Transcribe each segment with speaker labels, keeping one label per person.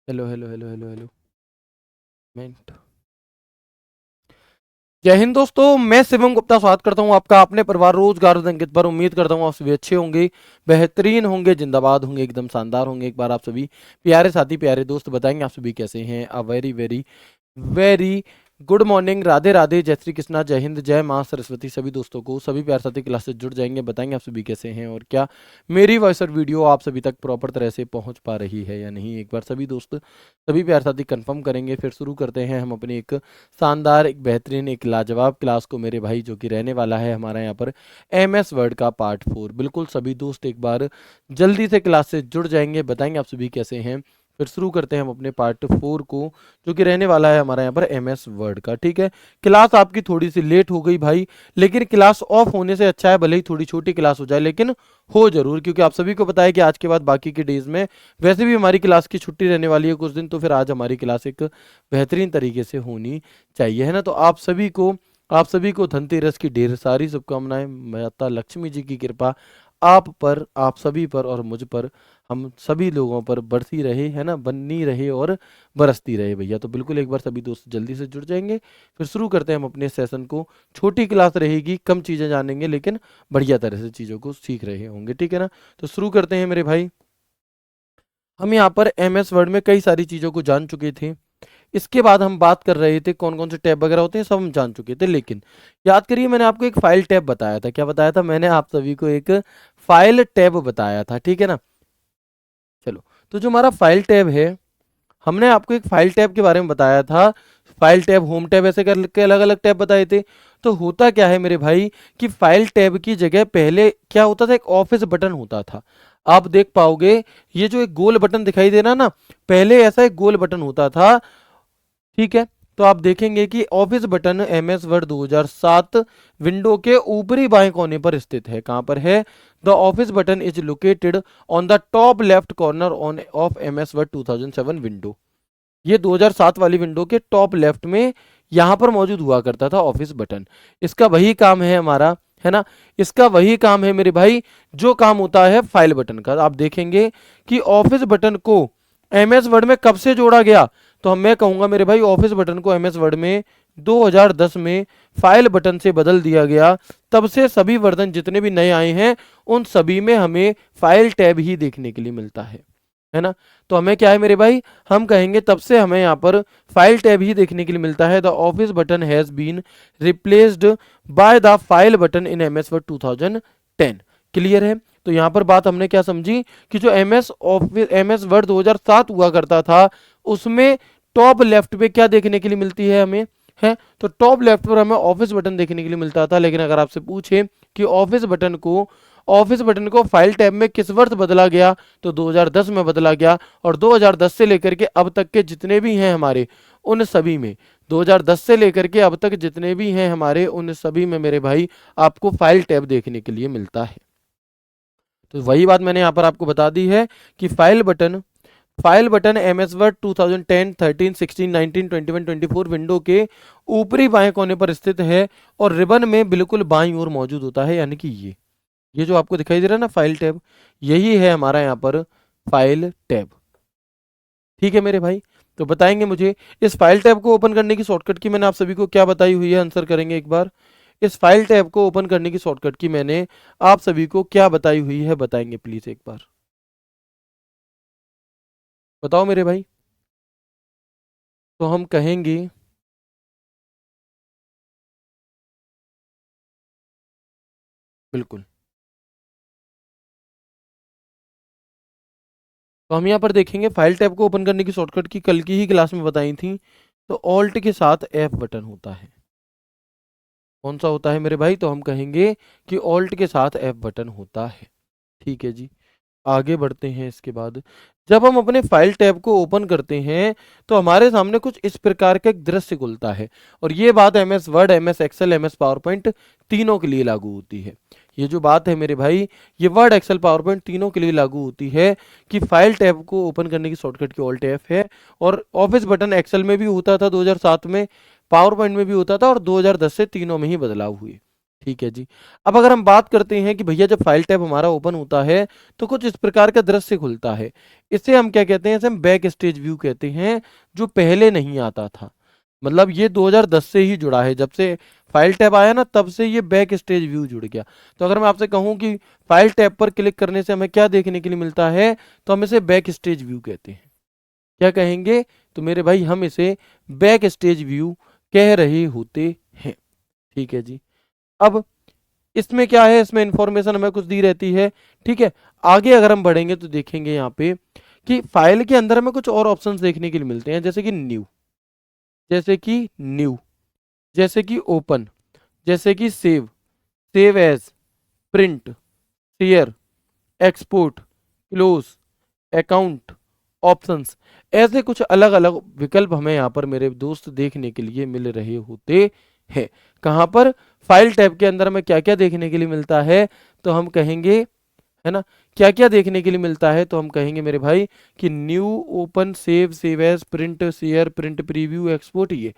Speaker 1: Hello hello hello hello hello minute. जय हिंद दोस्तों, मैं शिवम गुप्ता स्वागत करता हूं आपका अपने परिवार रोजगार और अंकित पर। उम्मीद करता हूं आप सभी अच्छे होंगे, बेहतरीन होंगे, जिंदाबाद होंगे, एकदम शानदार होंगे। एक बार आप सभी प्यारे साथी प्यारे दोस्त बताएंगे आप सभी कैसे हैं। A very very very good morning, Radhe Radhe, जय श्री कृष्णा, जय हिंद, जय माँ सरस्वती। सभी दोस्तों को सभी प्यार साथी क्लास से जुड़ जाएंगे, बताएंगे आप सभी कैसे हैं और क्या मेरी वॉइस और वीडियो आप सभी तक प्रॉपर तरह से पहुंच पा रही है या नहीं। एक बार सभी दोस्त सभी प्यार साथी कंफर्म करेंगे, फिर शुरू करते हैं हम अपनी एक शानदार, एक बेहतरीन, एक लाजवाब क्लास को मेरे भाई, जो कि रहने वाला है हमारा यहाँ पर MS वर्ड का पार्ट 4। बिल्कुल सभी दोस्त एक बार जल्दी से क्लास से जुड़ जाएंगे, बताएंगे आप सभी कैसे हैं, फिर शुरू करते हैं हम अपने पार्ट 4 को, जो कि रहने वाला है हमारा यहाँ पर MS वर्ड का। ठीक है, क्लास आपकी थोड़ी सी लेट हो गई भाई, लेकिन क्लास ऑफ होने से अच्छा है भले ही थोड़ी छोटी क्लास हो जाए, लेकिन हो जरूर, क्योंकि आप सभी को पता है कि आज के बाद बाकी के डेज में वैसे भी हमारी क्लास की छुट्टी रहने वाली है कुछ दिन, तो फिर आज हमारी क्लास एक बेहतरीन तरीके से होनी चाहिए, है ना। तो आप सभी को धनतेरस की ढेर सारी शुभकामनाएं। माता लक्ष्मी जी की कृपा आप पर, आप सभी पर और मुझ पर, हम सभी लोगों पर बरसी रहे, है ना, बनी रहे और बरसती रहे भैया। तो बिल्कुल एक बार सभी दोस्त जल्दी से जुड़ जाएंगे, फिर शुरू करते हैं हम अपने सेशन को। छोटी क्लास रहेगी, कम चीज़ें जानेंगे, लेकिन बढ़िया तरह से चीज़ों को सीख रहे होंगे, ठीक है ना। तो शुरू करते हैं मेरे भाई। हम यहाँ पर MS वर्ड में कई सारी चीज़ों को जान चुके थे। इसके बाद हम बात कर रहे थे कौन कौन से टैब वगैरह होते हैं, सब हम जान चुके थे, लेकिन याद करिए मैंने आपको एक फाइल टैब बताया था। क्या बताया था मैंने आप सभी को? एक फाइल टैब बताया था, ठीक है ना। चलो, तो जो हमारा फाइल टैब है, हमने आपको एक फाइल टैब के बारे में बताया था। फाइल टैब, होम टैब, ऐसे करके अलग अलग टैब बताए थे। तो होता क्या है मेरे भाई कि फाइल टैब की जगह पहले क्या होता था, एक ऑफिस बटन होता था। आप देख पाओगे, ये जो एक गोल बटन दिखाई दे रहा ना, पहले ऐसा एक गोल बटन होता था, ठीक है। तो आप देखेंगे कि office button MS word 2007 window के ऊपरी बाएं कोने पर स्थित है। कहां पर है? The office button is located on the top left corner on off MS word 2007 window. ये 2007 वाली विंडो के टॉप लेफ्ट में यहां पर मौजूद हुआ करता था ऑफिस बटन। इसका वही काम है हमारा, है ना। इसका वही काम है मेरे भाई जो काम होता है फाइल बटन का। आप देखेंगे कि ऑफिस बटन को MS वर्ड में कब से जोड़ा गया, तो हम मैं कहूंगा मेरे भाई ऑफिस बटन को MS वर्ड में 2010 में फाइल बटन से बदल दिया गया। तब से सभी वर्जन जितने भी नए आए हैं, उन सभी में हमें फाइल टैब ही देखने के लिए मिलता है ना। तो हमें क्या है मेरे भाई, हम कहेंगे तब से हमें यहाँ पर फाइल टैब ही देखने के लिए मिलता है। The office button has been replaced by the file button in MS Word 2010। Clear है? तो यहाँ पर बात हमने क्या समझी कि जो MS वर्ड 2007 हुआ करता था, उसमें टॉप लेफ्ट पे क्या देखने के लिए मिलती है हमें, है तो टॉप लेफ्ट पर हमें ऑफिस बटन देखने के लिए मिलता था। लेकिन अगर आपसे पूछे कि ऑफिस बटन को फाइल टैब में किस वर्ष बदला गया, तो 2010 में बदला गया। और 2010 से लेकर के अब तक के जितने भी हैं हमारे, उन सभी में, 2010 से लेकर के अब तक जितने भी हैं हमारे, उन सभी में मेरे भाई आपको फाइल टैब देखने के लिए मिलता है। तो वही बात मैंने यहाँ पर आपको बता दी है कि file button MS Word 2010, 13, 16, 19, 21, 24 window के ऊपरी बाएं कोने पर स्थित है और रिबन में बिल्कुल बाईं ओर मौजूद होता है। यानी कि ये जो आपको दिखाई दे रहा है ना फाइल टैब, यही है हमारा यहाँ पर फाइल टैब। ठीक है मेरे भाई, तो बताएंगे मुझे इस फाइल टैब को ओपन करने की शॉर्टकट की मैंने आप सभी को क्या बताई हुई है, आंसर करेंगे एक बार। इस फाइल टैब को ओपन करने की शॉर्टकट की मैंने आप सभी को क्या बताई हुई है, बताएंगे प्लीज एक बार, बताओ मेरे भाई। तो हम कहेंगे, बिल्कुल, तो हम यहाँ पर देखेंगे फाइल टैब को ओपन करने की शॉर्टकट की कल की ही क्लास में बताई थी। तो ऑल्ट के साथ F बटन होता है। कौन सा होता है मेरे भाई? तो हम कहेंगे कि ऑल्ट के साथ F बटन होता है। ठीक है जी, आगे बढ़ते हैं। इसके बाद जब हम अपने फाइल टैब को ओपन करते हैं, तो हमारे सामने कुछ इस प्रकार का एक दृश्य खुलता है। और ये बात MS Word, MS Excel, MS PowerPoint तीनों के लिए लागू होती है। ये जो बात है मेरे भाई, ये वर्ड, एक्सेल, पावर पॉइंट तीनों के लिए लागू होती है कि फाइल टैब को ओपन करने की शॉर्टकट की ऑल्ट F है। और ऑफिस बटन एक्सेल में भी होता था 2007 में, पावर पॉइंट में भी होता था, और 2010 से तीनों में ही बदलाव हुए। ठीक है जी। अब अगर हम बात करते हैं कि भैया जब फाइल टैब हमारा ओपन होता है तो कुछ इस प्रकार का दृश्य खुलता है। इसे हम क्या कहते हैं? इसे हम बैक स्टेज व्यू कहते हैं, जो पहले नहीं आता था। मतलब ये 2010 से ही जुड़ा है, जब से फाइल टैब आया ना तब से ये बैक स्टेज व्यू जुड़ गया। तो अगर मैं आपसे कहूं कि फाइल टैब पर क्लिक करने से हमें क्या देखने के लिए मिलता है, तो हम इसे बैक स्टेज व्यू कहते हैं। क्या कहेंगे? तो मेरे भाई हम इसे बैक स्टेज व्यू कह रहे होते हैं। ठीक है जी। अब इसमें क्या है, इसमें इंफॉर्मेशन हमें कुछ दी रहती है। ठीक है, आगे अगर हम बढ़ेंगे तो देखेंगे यहाँ पे कि फाइल के अंदर हमें कुछ और ऑप्शंस देखने के लिए मिलते हैं, जैसे कि न्यू, जैसे कि न्यू, जैसे कि ओपन, जैसे कि save, save as, print, share, export, close, account, options. ऐसे कुछ अलग अलग विकल्प हमें यहाँ पर मेरे दोस्त देखने के लिए मिल रहे होते हैं। कहाँ पर? फाइल टैब के अंदर हमें क्या क्या देखने के लिए मिलता है, तो हम कहेंगे, है ना, क्या क्या देखने के लिए मिलता है, तो हम कहेंगे मेरे भाई कि new, open, save, save as, print, share, print preview, export, ये।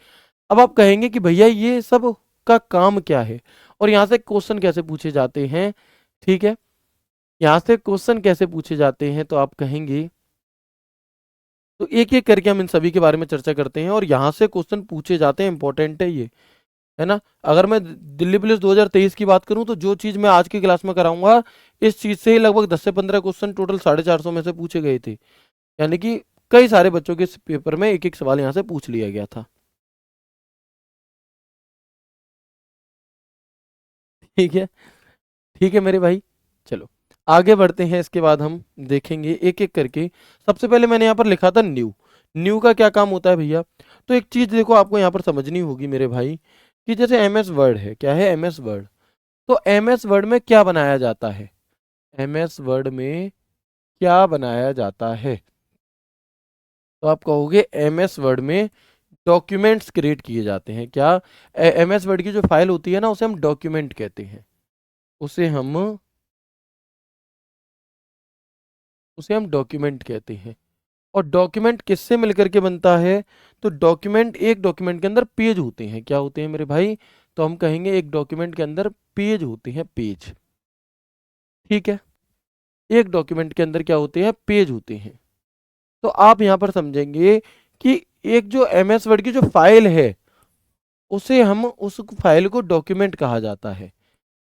Speaker 1: अब आप कहेंगे कि भैया ये सब का काम क्या है और यहाँ से क्वेश्चन कैसे पूछे जाते हैं। ठीक है, यहाँ से क्वेश्चन कैसे पूछे जाते हैं, तो आप कहेंगे, तो एक एक करके हम इन सभी के बारे में चर्चा करते हैं और यहाँ से क्वेश्चन पूछे जाते हैं, इंपॉर्टेंट है ये, है ना। अगर मैं दिल्ली पुलिस 2023 की बात करूं तो जो चीज मैं आज की क्लास में कराऊंगा, इस चीज से ही लगभग 10 से 15 क्वेश्चन टोटल 450 में से पूछे गए थे। यानी कि कई सारे बच्चों के इस पेपर में एक एक सवाल यहाँ से पूछ लिया गया था। ठीक है, ठीक है मेरे भाई। चलो आगे बढ़ते हैं, इसके बाद हम देखेंगे एक एक करके। सबसे पहले मैंने यहाँ पर लिखा था न्यू। न्यू का क्या काम होता है भैया? तो एक चीज देखो आपको यहाँ पर समझनी होगी मेरे भाई, कि जैसे एम एस वर्ड है, क्या है एम एस वर्ड, तो एम एस वर्ड में क्या बनाया जाता है? एम एस वर्ड में क्या बनाया जाता है? तो आप कहोगे एम एस वर्ड में डॉक्यूमेंट्स क्रिएट किए जाते हैं। क्या? एम एस वर्ड की जो फाइल होती है ना, उसे हम डॉक्यूमेंट कहते हैं। उसे हम उसे हम डॉक्यूमेंट कहते हैं। और डॉक्यूमेंट किससे मिलकर के बनता है? तो डॉक्यूमेंट, एक डॉक्यूमेंट के अंदर पेज होते हैं। क्या होते हैं मेरे भाई? तो हम कहेंगे एक डॉक्यूमेंट के अंदर पेज होते हैं, पेज। ठीक है, एक डॉक्यूमेंट के अंदर क्या होते हैं? पेज होते हैं। तो आप यहां पर समझेंगे कि एक जो एम एस वर्ड की जो फाइल है, उसे हम, उस फाइल को डॉक्यूमेंट कहा जाता है।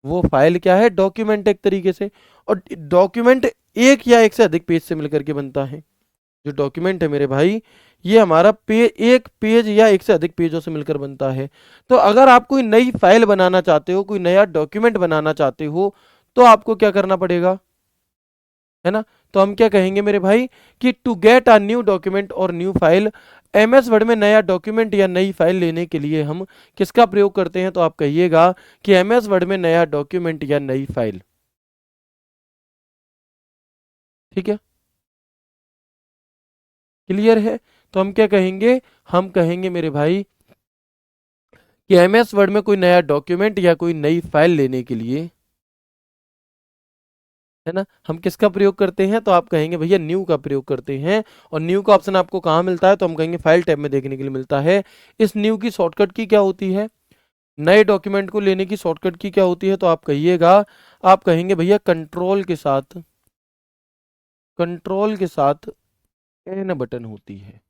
Speaker 1: वो फाइल क्या है? डॉक्यूमेंट एक तरीके से। और डॉक्यूमेंट एक या एक से अधिक पेज से मिलकर के बनता है। जो डॉक्यूमेंट है मेरे भाई, ये हमारा एक पेज या एक से अधिक पेजों से मिलकर बनता है। तो अगर आप कोई नई फाइल बनाना चाहते हो, कोई नया डॉक्यूमेंट बनाना चाहते हो, तो आपको क्या करना पड़ेगा, है ना। तो हम क्या कहेंगे मेरे भाई कि to get a new document और new file, M S Word में नया डॉक्यूमेंट या नई फाइल लेने के लिए हम किसका प्रयोग करते हैं? तो आप कहिएगा कि एम एस वर्ड में नया डॉक्यूमेंट या नई फाइल। ठीक है, क्लियर है। तो हम क्या कहेंगे? हम कहेंगे मेरे भाई कि एम एस वर्ड में कोई नया डॉक्यूमेंट या कोई नई फाइल लेने के लिए, है ना, हम किसका प्रयोग करते हैं? तो आप कहेंगे भैया न्यू का प्रयोग करते हैं। और न्यू का ऑप्शन आपको कहाँ मिलता है? तो हम कहेंगे फाइल टैब में देखने के लिए मिलता है। इस न्यू की शॉर्टकट की क्या होती है? नए डॉक्यूमेंट को लेने की शॉर्टकट की क्या होती है? तो आप कहिएगा, आप कहेंगे भैया कंट्रोल के साथ, कंट्रोल के साथ एन बटन होती है।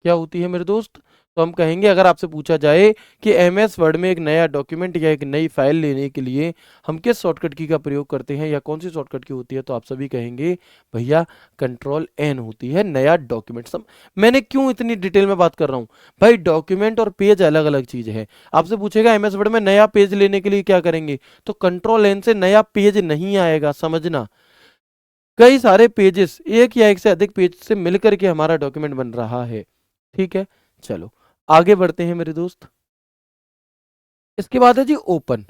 Speaker 1: क्या होती है मेरे दोस्त? तो हम कहेंगे, अगर आपसे पूछा जाए कि एम एस वर्ड में एक नया डॉक्यूमेंट या एक नई फाइल लेने के लिए हम किस शॉर्टकट की का प्रयोग करते हैं या कौन सी शॉर्टकट की होती है, तो आप सभी कहेंगे भैया कंट्रोल एन होती है, नया डॉक्यूमेंट। सब मैंने क्यों इतनी डिटेल में बात कर रहा हूँ भाई? डॉक्यूमेंट और पेज अलग अलग चीज है। आपसे पूछेगा एम एस वर्ड में नया पेज लेने के लिए क्या करेंगे, तो कंट्रोल एन से नया पेज नहीं आएगा, समझना। कई सारे पेजेस, एक या एक से अधिक पेज से मिलकर के हमारा डॉक्यूमेंट बन रहा है। ठीक है, चलो आगे बढ़ते हैं मेरे दोस्त। इसके बाद है जी ओपन।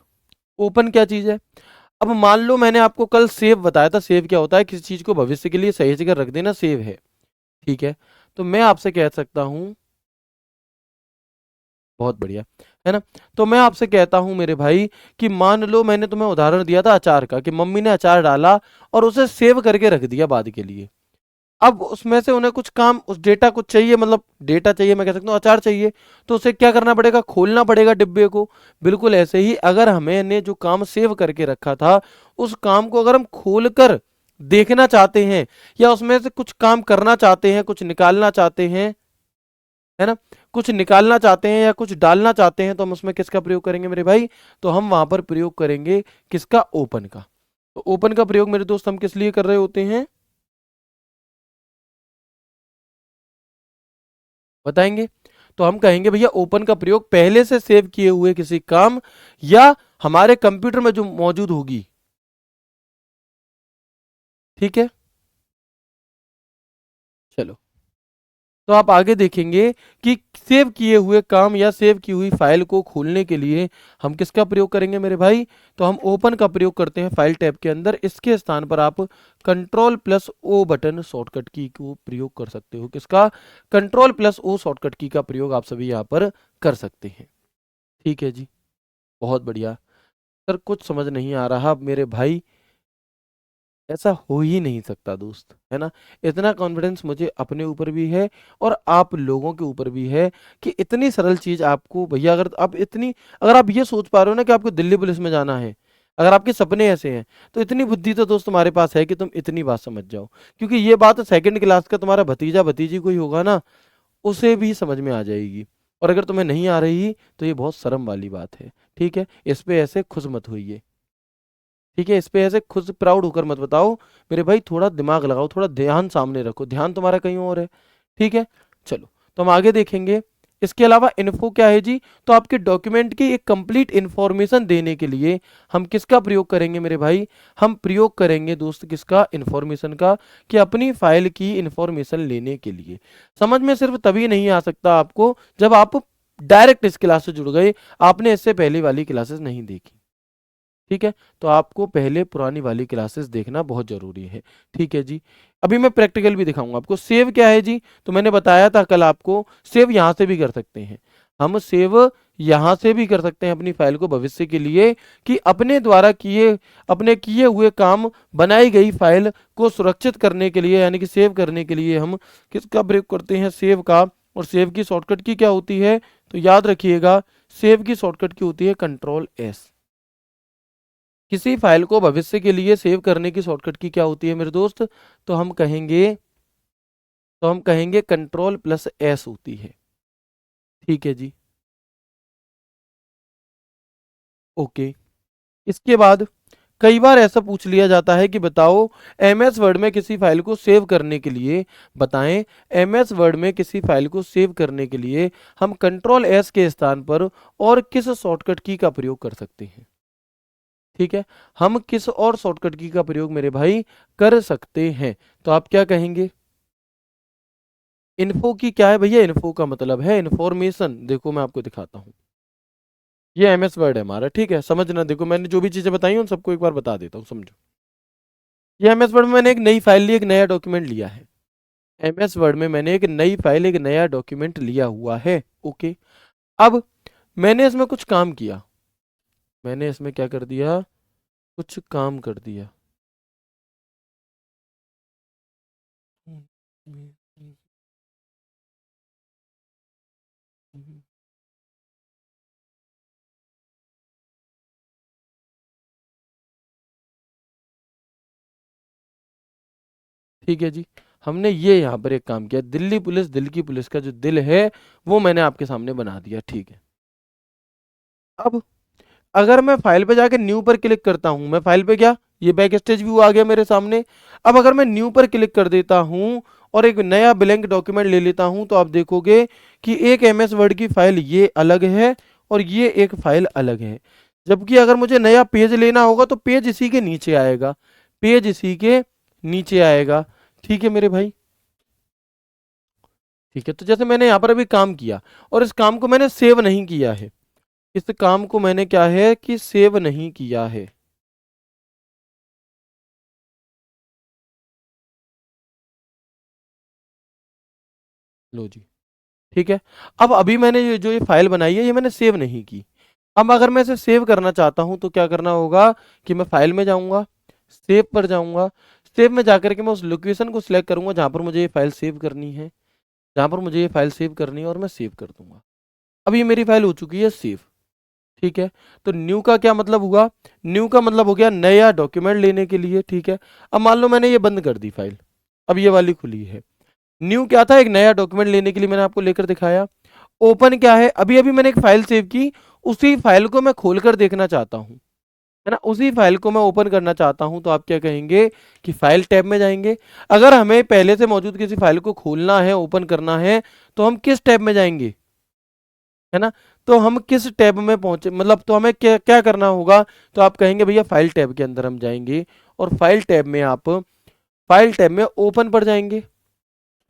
Speaker 1: ओपन क्या चीज है? अब मान लो मैंने आपको कल सेव बताया था। सेव क्या होता है? किसी चीज को भविष्य के लिए सहेज कर रख देना, सेव है। ठीक है, तो मैं आपसे कह सकता हूं, बहुत बढ़िया, है ना। तो मैं आपसे कहता हूं मेरे भाई कि मान लो मैंने तुम्हें उदाहरण दिया था अचार का, कि मम्मी ने अचार डाला और उसे सेव करके रख दिया बाद के लिए। अब उसमें से उन्हें कुछ काम, उस डेटा को चाहिए, मतलब डेटा चाहिए, मैं कह सकता हूँ अचार चाहिए, तो उसे क्या करना पड़ेगा, खोलना पड़ेगा डिब्बे को। बिल्कुल ऐसे ही अगर हमें ने जो काम सेव करके रखा था, उस काम को अगर हम खोल कर देखना चाहते हैं, या उसमें से कुछ काम करना चाहते हैं, कुछ निकालना चाहते हैं, है ना, कुछ निकालना चाहते हैं या कुछ डालना चाहते हैं, तो हम उसमें किसका प्रयोग करेंगे मेरे भाई, तो हम वहां पर प्रयोग करेंगे किसका, ओपन का। तो ओपन का प्रयोग मेरे दोस्त हम किस लिए कर रहे होते हैं, बताएंगे। तो हम कहेंगे भैया ओपन का प्रयोग पहले से सेव किए हुए किसी काम या हमारे कंप्यूटर में जो मौजूद होगी, ठीक है। चलो, तो आप आगे देखेंगे कि सेव किए हुए काम या सेव की हुई फाइल को खोलने के लिए हम किसका प्रयोग करेंगे मेरे भाई, तो हम ओपन का प्रयोग करते हैं फाइल टैब के अंदर। इसके स्थान पर आप control plus O button shortcut की को प्रयोग कर सकते हो, किसका, कंट्रोल प्लस ओ शॉर्टकट की का प्रयोग आप सभी यहाँ पर कर सकते हैं। ठीक है जी, बहुत बढ़िया। सर कुछ समझ नहीं आ रहा मेरे भाई, ऐसा हो ही नहीं सकता दोस्त, है ना। इतना कॉन्फिडेंस मुझे अपने ऊपर भी है और आप लोगों के ऊपर भी है कि इतनी सरल चीज आपको भैया, अगर आप इतनी, अगर आप ये सोच पा रहे हो ना कि आपको दिल्ली पुलिस में जाना है, अगर आपके सपने ऐसे हैं, तो इतनी बुद्धि तो दोस्त तुम्हारे पास है कि तुम इतनी बात समझ जाओ। क्योंकि ये बात सेकंड क्लास का तुम्हारा भतीजा भतीजी कोई होगा ना, उसे भी समझ में आ जाएगी। और अगर तुम्हें नहीं आ रही तो ये बहुत शर्म वाली बात है। ठीक है, इस पे ऐसे खुश मत होइए। ठीक है, इस पे ऐसे खुद प्राउड होकर मत बताओ मेरे भाई, थोड़ा दिमाग लगाओ, थोड़ा ध्यान सामने रखो, ध्यान तुम्हारा कहीं और है। ठीक है, चलो, तो हम आगे देखेंगे। इसके अलावा इन्फो क्या है जी, तो आपके डॉक्यूमेंट की एक कंप्लीट इंफॉर्मेशन देने के लिए हम किसका प्रयोग करेंगे मेरे भाई, हम प्रयोग करेंगे दोस्त किसका, इंफॉर्मेशन का, कि अपनी फाइल की इंफॉर्मेशन लेने के लिए। समझ में सिर्फ तभी नहीं आ सकता आपको जब आप डायरेक्ट इस क्लास से जुड़ गए, आपने इससे पहले वाली क्लासेस नहीं देखी। ठीक है, तो आपको पहले पुरानी वाली क्लासेस देखना बहुत जरूरी है। ठीक है जी, अभी मैं प्रैक्टिकल भी दिखाऊंगा आपको। सेव क्या है जी, तो मैंने बताया था कल आपको, सेव यहां से भी कर सकते हैं हम, सेव यहां से भी कर सकते हैं अपनी फाइल को भविष्य के लिए, कि अपने द्वारा किए, अपने किए हुए काम, बनाई गई फाइल को सुरक्षित करने के लिए, यानी कि सेव करने के लिए हम किसका प्रयोग करते हैं, सेव का। और सेव की शॉर्टकट की क्या होती है, तो याद रखिएगा, सेव की शॉर्टकट की होती है कंट्रोल एस। किसी फाइल को भविष्य के लिए सेव करने की शॉर्टकट की क्या होती है मेरे दोस्त, तो हम कहेंगे, कंट्रोल प्लस एस होती है। ठीक है जी, ओके। इसके बाद कई बार ऐसा पूछ लिया जाता है कि बताओ एमएस वर्ड में किसी फाइल को सेव करने के लिए, बताएं, एमएस वर्ड में किसी फाइल को सेव करने के लिए हम कंट्रोल एस के स्थान पर और किस शॉर्टकट की का प्रयोग कर सकते हैं। ठीक है, हम किस और शॉर्टकट की का प्रयोग मेरे भाई कर सकते हैं, तो आप क्या कहेंगे, इन्फो की क्या है भैया, इन्फो का मतलब है इन्फॉर्मेशन। देखो मैं आपको दिखाता हूँ, ये एमएस वर्ड है हमारा। ठीक है, समझना, देखो मैंने जो भी चीजें बताई उन सबको एक बार बता देता हूँ, समझो। ये एमएस वर्ड में मैंने एक नई फाइल ली, एक नया डॉक्यूमेंट लिया है। एमएस वर्ड में मैंने एक नई फाइल, एक नया डॉक्यूमेंट लिया हुआ है। ओके, अब मैंने इसमें कुछ काम किया, मैंने इसमें क्या कर दिया, कुछ काम कर दिया। ठीक है जी, हमने ये यहाँ पर एक काम किया, दिल्ली पुलिस, दिल की पुलिस का जो दिल है वो मैंने आपके सामने बना दिया। ठीक है, अब अगर मैं फाइल पे जाके न्यू पर क्लिक करता हूं, मैं फाइल पे गया, ये बैक स्टेज व्यू आ गया मेरे सामने। अब अगर मैं न्यू पर क्लिक कर देता हूं और एक नया ब्लैंक डॉक्यूमेंट ले लेता हूं, तो आप देखोगे कि एक एमएस वर्ड की फाइल ये अलग है और ये एक फाइल अलग है। जबकि अगर मुझे नया पेज लेना होगा तो पेज इसी के नीचे आएगा, पेज इसी के नीचे आएगा। ठीक है मेरे भाई, ठीक है। तो जैसे मैंने यहाँ पर अभी काम किया और इस काम को मैंने सेव नहीं किया है, इस काम को मैंने क्या है कि सेव नहीं किया है। लो जी, ठीक है। अब अभी मैंने ये फाइल बनाई है ये मैंने सेव नहीं की। अब अगर मैं इसे सेव करना चाहता हूं तो क्या करना होगा कि मैं फाइल में जाऊंगा, सेव पर जाऊंगा, सेव में जाकर के मैं उस लोकेशन को सिलेक्ट करूंगा जहां पर मुझे ये फाइल सेव करनी है, जहां पर मुझे ये फाइल सेव करनी है, और मैं सेव कर दूंगा। अब ये मेरी फाइल हो चुकी है सेव। ठीक है, तो न्यू का क्या मतलब हुआ? न्यू का मतलब हो गया नया डॉक्यूमेंट लेने के लिए। ठीक है, अब मान लो मैंने ये बंद कर दी फाइल, अब ये वाली खुली है। न्यू क्या था? एक नया डॉक्यूमेंट लेने के लिए मैंने आपको लेकर दिखाया। ओपन क्या है? अभी अभी मैंने एक फाइल सेव की, उसी फाइल को मैं खोलकर देखना चाहता हूं, है ना, उसी फाइल को मैं ओपन करना चाहता हूं। तो आप क्या कहेंगे कि फाइल टैब में जाएंगे। अगर हमें पहले से मौजूद किसी फाइल को खोलना है, ओपन करना है, तो हम किस टैब में जाएंगे, है ना, तो हम किस टैब में पहुंचे, मतलब तो हमें क्या क्या करना होगा? तो आप कहेंगे भैया फाइल टैब के अंदर हम जाएंगे, और फाइल टैब में आप फाइल टैब में ओपन पर जाएंगे,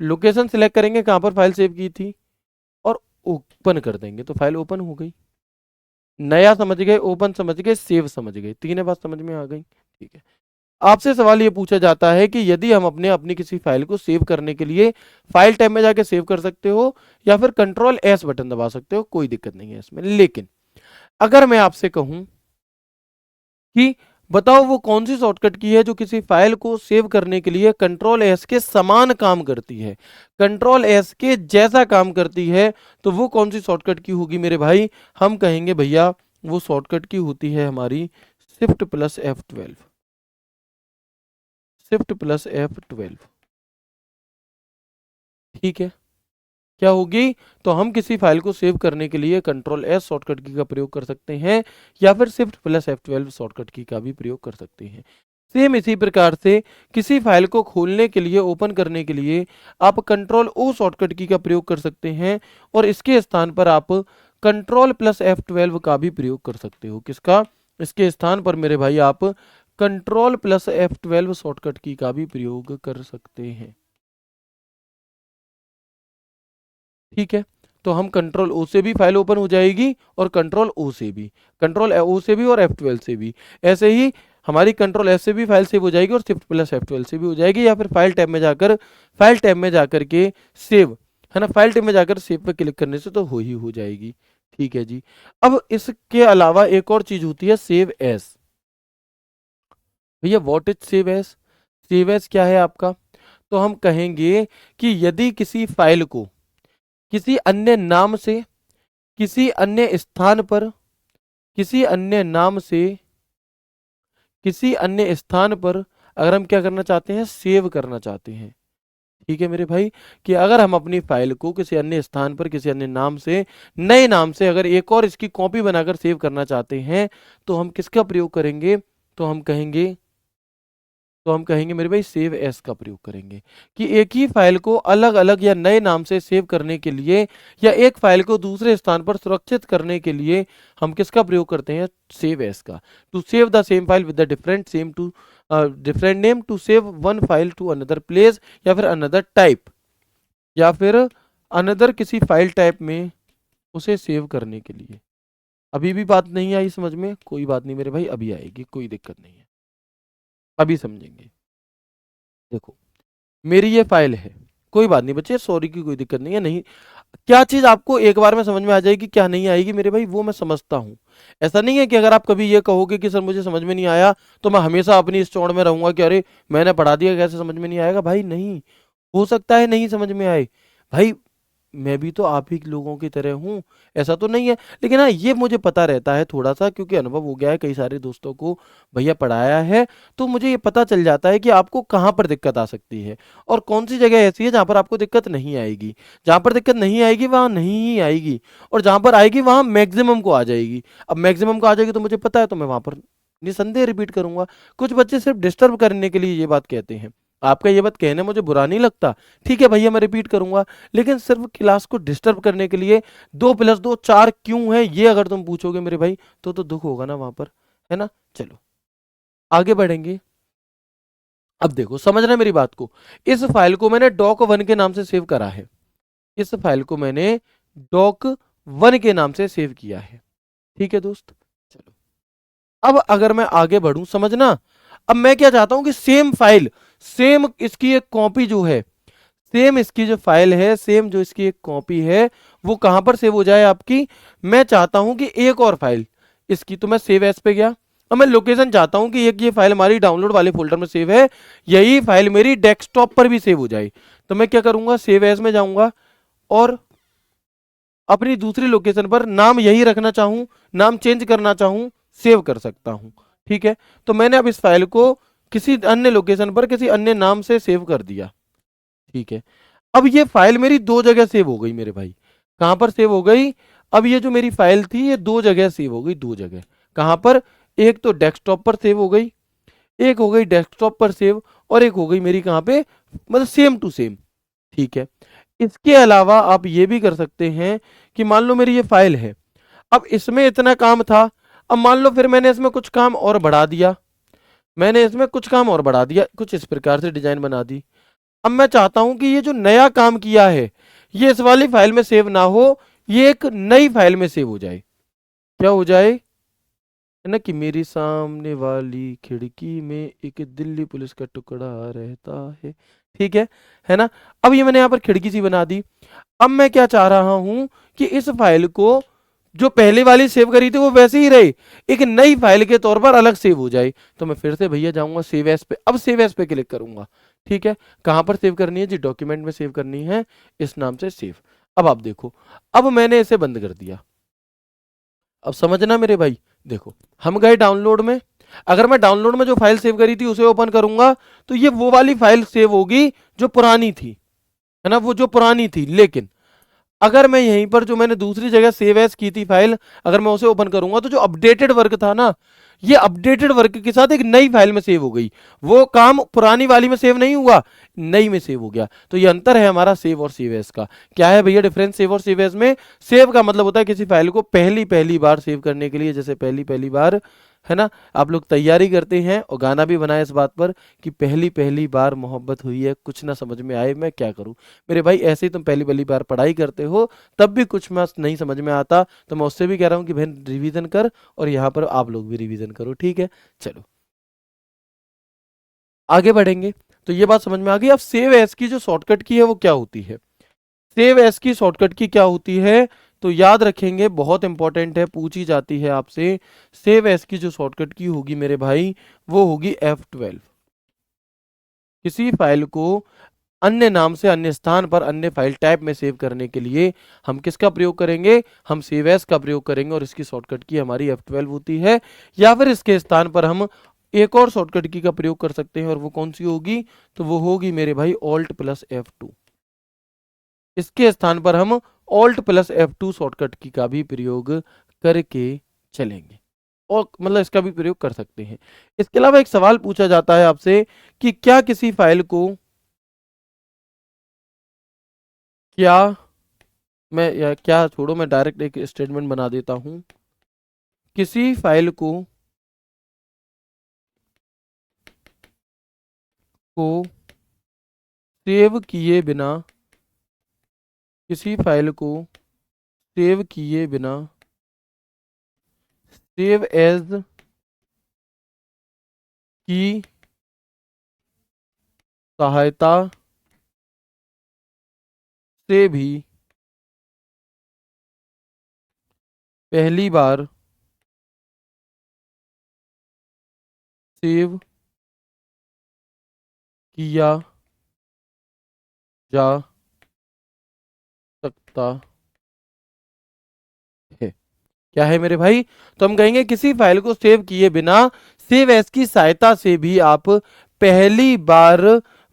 Speaker 1: लोकेशन सिलेक्ट करेंगे कहां पर फाइल सेव की थी, और ओपन कर देंगे, तो फाइल ओपन हो गई। नया समझ गए, ओपन समझ गए, सेव समझ गए, तीनों बात समझ में आ गई। ठीक है, आपसे सवाल ये पूछा जाता है कि यदि हम अपनी किसी फाइल को सेव करने के लिए फाइल टैब में जाके सेव कर सकते हो, या फिर कंट्रोल एस बटन दबा सकते हो, कोई दिक्कत नहीं है इसमें। लेकिन अगर मैं आपसे कहूं कि बताओ वो कौन सी शॉर्टकट की है जो किसी फाइल को सेव करने के लिए कंट्रोल एस के समान काम करती है, कंट्रोल एस के जैसा काम करती है, तो वो कौन सी शॉर्टकट की होगी मेरे भाई? हम कहेंगे भैया वो शॉर्टकट की होती है हमारी shift plus F12, shift plus F12। ठीक है, क्या होगी? तो हम किसी फाइल को सेव करने के लिए कंट्रोल एस शॉर्टकट की का प्रयोग कर सकते हैं, या फिर शिफ्ट प्लस F12 शॉर्टकट की का भी प्रयोग कर सकते हैं। सेम इसी प्रकार से किसी फाइल को खोलने के लिए, ओपन करने के लिए आप कंट्रोल ओ शॉर्टकट की का प्रयोग कर सकते हैं, और इसके स्थान पर आप कंट्रोल प्लस F12 का भी प्रयोग कर सकते हो। किसका? इसके स्थान पर मेरे भाई आप कंट्रोल प्लस F12 शॉर्टकट की का भी प्रयोग कर सकते हैं। ठीक है, तो हम कंट्रोल ओ से भी फाइल ओपन हो जाएगी, और कंट्रोल ओ से भी, कंट्रोल ओ से भी, और F12 से भी। ऐसे ही हमारी कंट्रोल एस से भी फाइल सेव हो जाएगी, और शिफ्ट प्लस F12 से भी हो जाएगी, या फिर फाइल टैब में जाकर, फाइल टैब में जाकर के सेव, है ना, फाइल टैब में जाकर सेव पे क्लिक करने से तो हो जाएगी। ठीक है जी। अब इसके अलावा एक और चीज होती है सेव एस। भैया what is save S? Save S क्या है आपका? तो हम कहेंगे कि यदि किसी फाइल को किसी अन्य नाम से, किसी अन्य स्थान पर, किसी अन्य नाम से, किसी अन्य स्थान पर अगर हम क्या करना चाहते हैं, सेव करना चाहते हैं। ठीक है मेरे भाई, कि अगर हम अपनी फाइल को किसी अन्य स्थान पर, किसी अन्य नाम से, नए नाम से अगर एक और इसकी कॉपी बनाकर सेव करना चाहते हैं, तो हम किसका प्रयोग करेंगे? तो हम कहेंगे, मेरे भाई सेव एस का प्रयोग करेंगे, कि एक ही फाइल को अलग अलग या नए नाम से सेव करने के लिए, या एक फाइल को दूसरे स्थान पर सुरक्षित करने के लिए हम किसका प्रयोग करते हैं? सेव एस का। To save the same file with the different name, to save one file to another place, या फिर अनदर टाइप, या फिर अनदर किसी फाइल टाइप में उसे सेव करने के लिए। अभी भी बात नहीं आई समझ में? कोई बात नहीं मेरे भाई, अभी आएगी, कोई दिक्कत नहीं है, अभी समझेंगे। देखो मेरी ये फाइल है, कोई बात नहीं बच्चे, सॉरी की कोई दिक्कत नहीं है। नहीं, क्या चीज आपको एक बार में समझ में आ जाएगी, क्या नहीं आएगी मेरे भाई, वो मैं समझता हूँ। ऐसा नहीं है कि अगर आप कभी ये कहोगे कि सर मुझे समझ में नहीं आया, तो मैं हमेशा अपनी इस चौड़ में रहूंगा कि अरे मैंने पढ़ा दिया, कैसे समझ में नहीं आएगा। भाई नहीं, हो सकता है नहीं समझ में आए, भाई मैं भी तो आप ही लोगों की तरह हूँ, ऐसा तो नहीं है। लेकिन हाँ, ये मुझे पता रहता है थोड़ा सा, क्योंकि अनुभव हो गया है, कई सारे दोस्तों को भैया पढ़ाया है, तो मुझे ये पता चल जाता है कि आपको कहाँ पर दिक्कत आ सकती है, और कौन सी जगह ऐसी है जहाँ पर आपको दिक्कत नहीं आएगी। जहाँ पर दिक्कत नहीं आएगी वहाँ नहीं ही आएगी, और जहाँ पर आएगी वहाँ मैक्सिमम को आ जाएगी। अब मैक्सिमम को आ जाएगी तो मुझे पता है, तो मैं वहाँ पर निसंदेह रिपीट करूंगा। कुछ बच्चे सिर्फ डिस्टर्ब करने के लिए ये बात कहते हैं, आपका ये बात कहने मुझे बुरा नहीं लगता, ठीक है भैया मैं रिपीट करूंगा, लेकिन सिर्फ क्लास को डिस्टर्ब करने के लिए 2+2 4 क्यों है ये अगर तुम पूछोगे मेरे भाई, तो दुख होगा ना वहां पर, है ना। चलो आगे बढ़ेंगे। अब देखो समझना मेरी बात को, इस फाइल को मैंने doc1 के नाम से सेव करा है, इस फाइल को मैंने doc1 के नाम से सेव किया है। ठीक है दोस्त, चलो अब अगर मैं आगे बढ़ूं, समझना। अब मैं क्या चाहता हूं कि सेम फाइल, सेम इसकी एक कॉपी जो है, सेम इसकी जो फाइल है, सेम जो इसकी एक कॉपी है, वो कहां पर सेव हो जाए आपकी। मैं चाहता हूं कि एक और फाइल इसकी, तो मैं सेव एस पे गया, अब मैं लोकेशन चाहता हूं कि ये फाइल हमारी डाउनलोड वाले फोल्डर में सेव है, यही फाइल मेरी डेस्कटॉप पर भी सेव हो जाए। तो मैं क्या करूंगा, सेव एज में जाऊंगा और अपनी दूसरी लोकेशन पर नाम यही रखना चाहूं, नाम चेंज करना चाहूं, सेव कर सकता हूं। ठीक है, तो मैंने अब इस फाइल को किसी अन्य लोकेशन पर किसी अन्य नाम से सेव कर दिया। ठीक है, अब ये फाइल मेरी दो जगह सेव हो गई मेरे भाई। कहां पर सेव हो गई, अब ये जो मेरी फाइल थी ये दो जगह सेव हो गई, दो जगह। कहां पर, एक तो डेस्कटॉप पर सेव हो गई, एक हो गई डेस्कटॉप पर सेव, और एक हो गई मेरी कहां पे, मतलब सेम टू सेम। ठीक है, इसके अलावा आप ये भी कर सकते हैं कि मान लो मेरी ये फाइल है, अब इसमें इतना काम था, अब मान लो फिर मैंने इसमें कुछ काम और बढ़ा दिया, मैंने इसमें कुछ काम और बढ़ा दिया, कुछ इस प्रकार से डिजाइन बना दी। अब मैं चाहता हूं कि ये जो नया काम किया है ये इस वाली फाइल में सेव ना हो, ये एक नई फाइल में सेव हो जाए। क्या हो जाए, है ना, कि मेरी सामने वाली खिड़की में एक दिल्ली पुलिस का टुकड़ा रहता है। ठीक है ना। अब ये मैंने यहां पर खिड़की सी बना दी। अब मैं क्या चाह रहा हूं कि इस फाइल को जो पहले वाली सेव करी थी वो वैसे ही रहे, एक नई फाइल के तौर पर अलग सेव हो जाए। तो मैं फिर से भैया जाऊंगा सेव एज पे, अब सेव एज पे क्लिक करूंगा। ठीक है, कहां पर सेव करनी है जी, डॉक्यूमेंट में सेव करनी है, इस नाम से सेव। अब आप देखो, अब मैंने इसे बंद कर दिया। अब समझना मेरे भाई, देखो हम गए डाउनलोड में, अगर मैं डाउनलोड में जो फाइल सेव करी थी उसे ओपन करूंगा तो ये वो वाली फाइल सेव होगी जो पुरानी थी, है ना, वो जो पुरानी थी। लेकिन अगर मैं यहीं पर जो मैंने दूसरी जगह सेव एज की थी फाइल, अगर मैं उसे ओपन करूंगा तो जो अपडेटेड वर्क था ना, ये अपडेटेड वर्क के साथ एक नई फाइल में सेव हो गई। वो काम पुरानी वाली में सेव नहीं हुआ, नई में सेव हो गया। तो ये अंतर है हमारा सेव और सेव एज का। क्या है भैया डिफरेंस सेव और सेव एज में, सेव का मतलब होता है किसी फाइल को पहली पहली बार सेव करने के लिए, जैसे पहली पहली बार, है ना, आप लोग तैयारी करते हैं और गाना भी बनाए इस बात पर कि पहली पहली बार मोहब्बत हुई है, कुछ ना समझ में आए मैं क्या करूं। मेरे भाई ऐसे ही तुम पहली पहली बार पढ़ाई करते हो तब भी कुछ मैं नहीं समझ में आता, तो मैं उससे भी कह रहा हूं कि बहन रिवीजन कर, और यहाँ पर आप लोग भी रिवीजन करो। ठीक है, चलो आगे बढ़ेंगे। तो ये बात समझ में आ गई। अब सेव एज की जो शॉर्टकट की है वो क्या होती है, सेव एज की शॉर्टकट की क्या होती है, तो याद रखेंगे, बहुत इंपॉर्टेंट है, पूछी जाती है आपसे। सेव एज की जो शॉर्टकट की होगी मेरे भाई वो होगी F12। किसी फाइल को अन्य नाम से अन्य स्थान पर अन्य फाइल टाइप में सेव करने के लिए हम किसका प्रयोग करेंगे, हम सेव एज का प्रयोग करेंगे, और इसकी शॉर्टकट की हमारी F12 होती है। या फिर इसके स्थान पर हम एक और शॉर्टकट की का प्रयोग कर सकते हैं, और वो कौन सी होगी, तो वो होगी मेरे भाई Alt+F2। इसके स्थान पर हम Alt+F2 शॉर्टकट की का भी प्रयोग करके चलेंगे, और मतलब इसका भी प्रयोग कर सकते हैं। इसके अलावा एक सवाल पूछा जाता है आपसे कि क्या किसी फाइल को, क्या मैं, या क्या छोड़ो, मैं डायरेक्ट एक स्टेटमेंट बना देता हूं, किसी फाइल को सेव किए बिना, किसी फाइल को सेव किए बिना सेव एज की सहायता से भी पहली बार सेव किया जा सकता है। क्या है मेरे भाई, तो हम कहेंगे किसी फाइल को सेव किए बिना सेव एज की सहायता से भी आप पहली बार,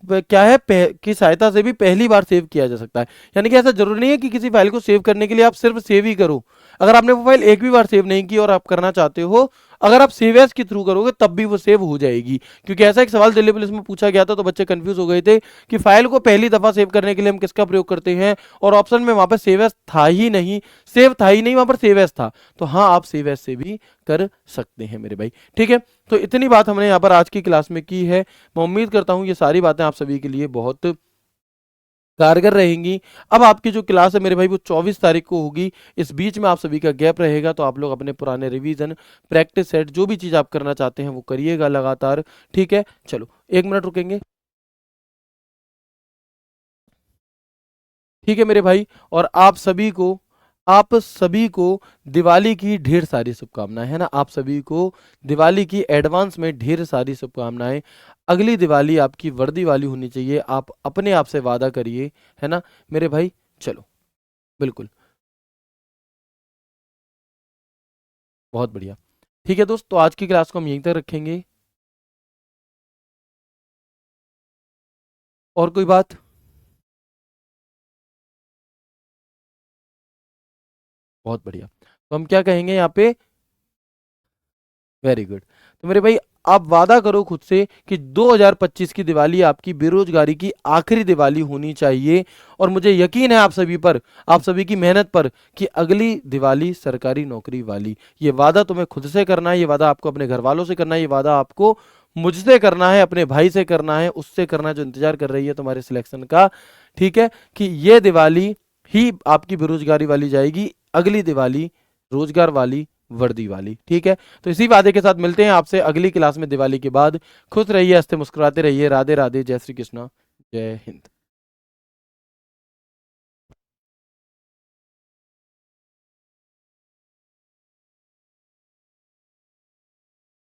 Speaker 1: क्या है, की सहायता से भी पहली बार सेव किया जा सकता है। यानी कि ऐसा जरूरी नहीं है कि किसी फाइल को सेव करने के लिए आप सिर्फ सेव ही करो। अगर आपने वो फाइल एक भी बार सेव नहीं की और आप करना चाहते हो, अगर आप सेव एज के थ्रू करोगे तब भी वो सेव हो जाएगी। क्योंकि ऐसा एक सवाल दिल्ली पुलिस में पूछा गया था तो बच्चे कंफ्यूज हो गए थे कि फाइल को पहली दफा सेव करने के लिए हम किसका प्रयोग करते हैं, और ऑप्शन में वहां पर सेव एज था ही नहीं, सेव था ही नहीं, वहां पर सेव एज था। तो हाँ, आप सेव एज से भी कर सकते हैं मेरे भाई। ठीक है, तो इतनी बात हमने यहाँ पर आज की क्लास में की है। मैं उम्मीद करता हूँ ये सारी बातें आप सभी के लिए बहुत कारगर रहेंगी। अब आपकी जो क्लास है मेरे भाई वो 24 तारीख को होगी। इस बीच में आप सभी का गैप रहेगा, तो आप लोग अपने पुराने रिवीजन, प्रैक्टिस सेट, जो भी चीज़ आप करना चाहते हैं वो करिएगा लगातार। ठीक है, चलो 1 मिनट रुकेंगे। ठीक है मेरे भाई, और आप सभी को आप सभी को दिवाली की ढेर सारी शुभकामनाएं, है ना। आप सभी को दिवाली की एडवांस में ढेर सारी शुभकामनाएं। अगली दिवाली आपकी वर्दी वाली होनी चाहिए, आप अपने आप से वादा करिए, है ना मेरे भाई। चलो, बिल्कुल, बहुत बढ़िया। ठीक है दोस्त, तो आज की क्लास को हम यहीं तक रखेंगे। और कोई बात? बहुत बढ़िया। तो हम क्या कहेंगे यहाँ पे? Very good. तो मेरे भाई, आप वादा करो खुद से कि 2025 की दिवाली आपकी बेरोजगारी की आखिरी दिवाली होनी चाहिए। और मुझे यकीन है आप सभी पर, आप सभी की मेहनत पर, कि अगली दिवाली सरकारी नौकरी वाली। ये वादा तुम्हें खुद से करना है, ये वादा आपको अपने घर वालों से करना है, ये वादा आपको मुझसे करना है, अपने भाई से करना है, उससे करना है जो इंतजार कर रही है तुम्हारे सिलेक्शन का। ठीक है, कि ये दिवाली ही आपकी बेरोजगारी वाली जाएगी, अगली दिवाली रोजगार वाली, वर्दी वाली। ठीक है, तो इसी वादे के साथ मिलते हैं आपसे अगली क्लास में दिवाली के बाद। खुश रहिए, हंसते मुस्कुराते रहिए। राधे राधे, जय श्री कृष्णा, जय हिंद।